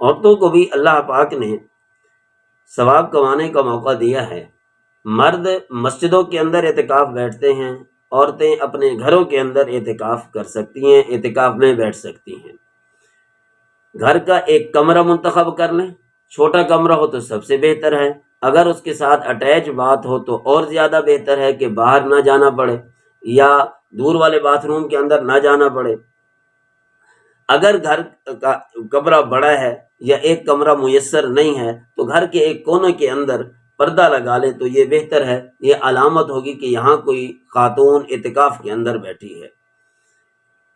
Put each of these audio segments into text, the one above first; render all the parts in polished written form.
عورتوں کو بھی اللہ پاک نے ثواب کمانے کا موقع دیا ہے۔ مرد مسجدوں کے اندر اعتکاف بیٹھتے ہیں، عورتیں اپنے گھروں کے اندر اعتکاف کر سکتی ہیں، اعتکاف میں بیٹھ سکتی ہیں۔ گھر کا ایک کمرہ منتخب کر لیں، چھوٹا کمرہ ہو تو سب سے بہتر ہے، اگر اس کے ساتھ اٹیچ باتھ ہو تو اور زیادہ بہتر ہے کہ باہر نہ جانا پڑے یا دور والے باتھ روم کے اندر نہ جانا پڑے۔ اگر گھر کا کمرہ بڑا ہے یا ایک کمرہ میسر نہیں ہے تو گھر کے ایک کونے کے اندر پردہ لگا لیں تو یہ بہتر ہے، یہ علامت ہوگی کہ یہاں کوئی خاتون اعتکاف کے اندر بیٹھی ہے۔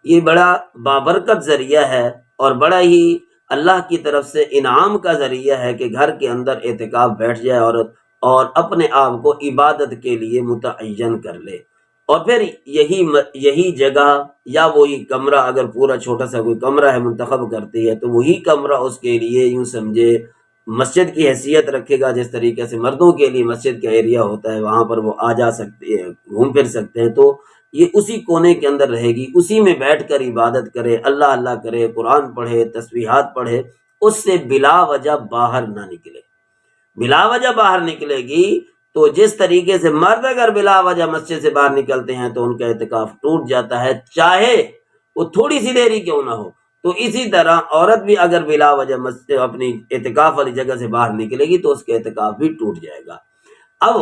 یہ بڑا بابرکت ذریعہ ہے اور بڑا ہی اللہ کی طرف سے انعام کا ذریعہ ہے کہ گھر کے اندر اعتکاف بیٹھ جائے عورت اور اپنے آپ کو عبادت کے لیے متعین کر لے، اور پھر یہی جگہ یا وہی کمرہ، اگر پورا چھوٹا سا کوئی کمرہ ہے منتخب کرتی ہے تو وہی کمرہ اس کے لیے یوں سمجھے مسجد کی حیثیت رکھے گا، جس طریقے سے مردوں کے لیے مسجد کا ایریا ہوتا ہے وہاں پر وہ آ جا سکتے ہیں، گھوم پھر سکتے ہیں، تو یہ اسی کونے کے اندر رہے گی، اسی میں بیٹھ کر عبادت کرے، اللہ اللہ کرے، قرآن پڑھے، تسبیحات پڑھے، اس سے بلا وجہ باہر نہ نکلے۔ بلا وجہ باہر نکلے گی تو جس طریقے سے مرد اگر بلا وجہ مسجد سے باہر نکلتے ہیں تو ان کا اعتکاف ٹوٹ جاتا ہے، چاہے وہ تھوڑی سی دیری کیوں نہ ہو، تو اسی طرح عورت بھی اگر بلا وجہ مسجد اپنی اعتکاف والی جگہ سے باہر نکلے گی تو اس کا اعتکاف بھی ٹوٹ جائے گا۔ اب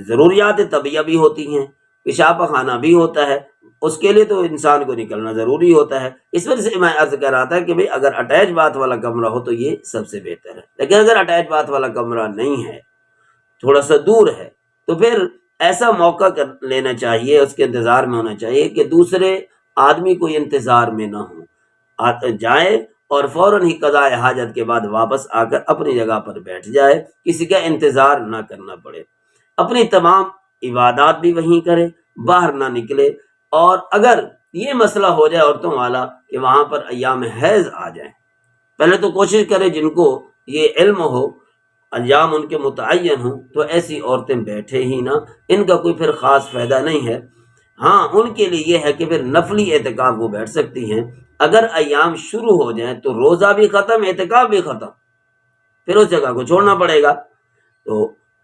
ضروریات طبیعہ بھی ہوتی ہیں، پیشاب خانہ بھی ہوتا ہے، اس کے لیے تو انسان کو نکلنا ضروری ہوتا ہے، اس وجہ سے میں عرض کر رہا تھا کہ اگر اٹیچ باتھ والا کمرہ ہو تو یہ سب سے بہتر ہے، لیکن اگر اٹیچ باتھ والا کمرہ نہیں ہے، تھوڑا سا دور ہے، تو پھر ایسا موقع کر لینا چاہیے، اس کے انتظار میں ہونا چاہیے کہ دوسرے آدمی کوئی انتظار میں نہ ہو، جائے اور فوراً ہی قضاء حاجت کے بعد واپس آ کر اپنی جگہ پر بیٹھ جائے، کسی کا انتظار نہ کرنا پڑے، اپنی تمام عبادات بھی وہیں کرے، باہر نہ نکلے۔ اور اگر یہ مسئلہ ہو جائے عورتوں والا کہ وہاں پر ایام حیض آ جائیں، پہلے تو کوشش کرے جن کو یہ علم ہو، ایام ان کے متعین ہوں، تو ایسی عورتیں بیٹھے ہی نہ، ان کا کوئی پھر خاص فائدہ نہیں ہے۔ ہاں ان کے لیے یہ ہے کہ پھر نفلی اعتکاف وہ بیٹھ سکتی ہیں، اگر ایام شروع ہو جائیں تو روزہ بھی ختم، اعتکاف بھی ختم، پھر اس جگہ کو چھوڑنا پڑے گا۔ تو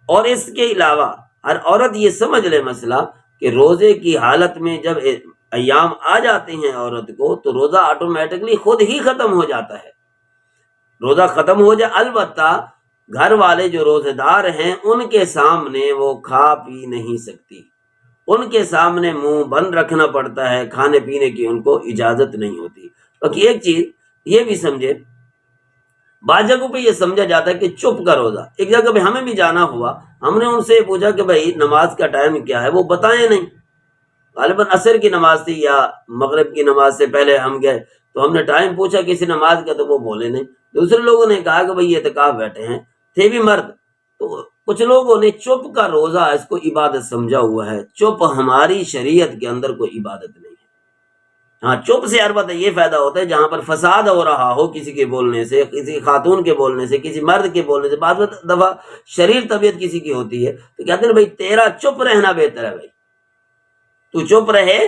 اور اس کے علاوہ ہر عورت یہ سمجھ لے مسئلہ کہ روزے کی حالت میں جب ایام آ جاتے ہیں عورت کو تو روزہ آٹومیٹکلی خود ہی ختم ہو جاتا ہے، روزہ ختم ہو جائے، البتہ گھر والے جو روزے دار ہیں ان کے سامنے وہ کھا پی نہیں سکتی، ان کے سامنے منہ بند رکھنا پڑتا ہے، کھانے پینے کی ان کو اجازت نہیں ہوتی۔ کیونکہ ایک چیز یہ بھی سمجھے، بعض جگہوں پہ یہ سمجھا جاتا ہے کہ چپ کا روزہ، ایک جگہ پہ ہمیں بھی جانا ہوا، ہم نے ان سے پوچھا کہ بھائی نماز کا ٹائم کیا ہے، وہ بتائیں نہیں، غالباً عصر کی نماز تھی یا مغرب کی نماز سے پہلے ہم گئے تو ہم نے ٹائم پوچھا کسی نماز کا تو وہ بولے نہیں۔ دوسرے لوگوں نے کہا کہ بھائی یہ اعتکاف بیٹھے ہیں، تھے بھی مرد، تو کچھ لوگوں نے چپ کا روزہ اس کو عبادت سمجھا ہوا ہے، چپ ہماری شریعت کے اندر کوئی عبادت نہیں ہے۔ ہاں چپ سے البتہ یہ فائدہ ہوتا ہے جہاں پر فساد ہو رہا ہو، کسی کے بولنے سے، کسی خاتون کے بولنے سے، کسی مرد کے بولنے سے، بعض دفعہ شریر طبیعت کسی کی ہوتی ہے تو کہتے ہیں بھائی تیرا چپ رہنا بہتر ہے، بھائی تو چپ رہے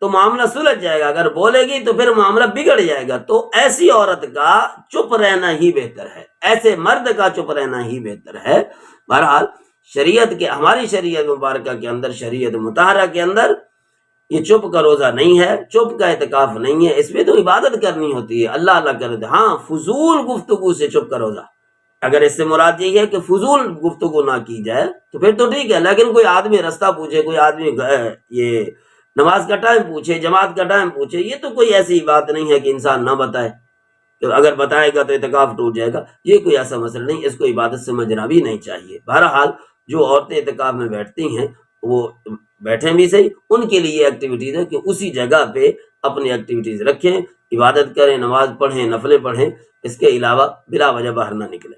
تو معاملہ سلجھ جائے گا، اگر بولے گی تو پھر معاملہ بگڑ جائے گا، تو ایسی عورت کا چپ رہنا ہی بہتر ہے، ایسے مرد کا چپ رہنا ہی بہتر ہے۔ بہرحال شریعت کے، ہماری شریعت مبارکہ کے اندر، شریعت مطہرہ کے اندر یہ چپ کا روزہ نہیں ہے، چپ کا اعتکاف نہیں ہے، اس میں تو عبادت کرنی ہوتی ہے، اللہ اللہ کرتے۔ ہاں فضول گفتگو سے چپ کا روزہ، اگر اس سے مراد یہی ہے کہ فضول گفتگو نہ کی جائے تو پھر تو ٹھیک ہے، لیکن کوئی آدمی رستہ پوچھے، کوئی آدمی یہ نماز کا ٹائم پوچھے، جماعت کا ٹائم پوچھے، یہ تو کوئی ایسی بات نہیں ہے کہ انسان نہ بتائے، کہ اگر بتائے گا تو اعتکاف ٹوٹ جائے گا، یہ کوئی ایسا مسئلہ نہیں، اس کو عبادت سمجھنا بھی نہیں چاہیے۔ بہرحال جو عورتیں اعتکاف میں بیٹھتی ہیں وہ بیٹھیں بھی صحیح، ان کے لیے ایکٹیویٹیز ہے کہ اسی جگہ پہ اپنی ایکٹیویٹیز رکھیں، عبادت کریں، نماز پڑھیں، نفلیں پڑھیں، اس کے علاوہ بلا وجہ باہر نہ نکلیں۔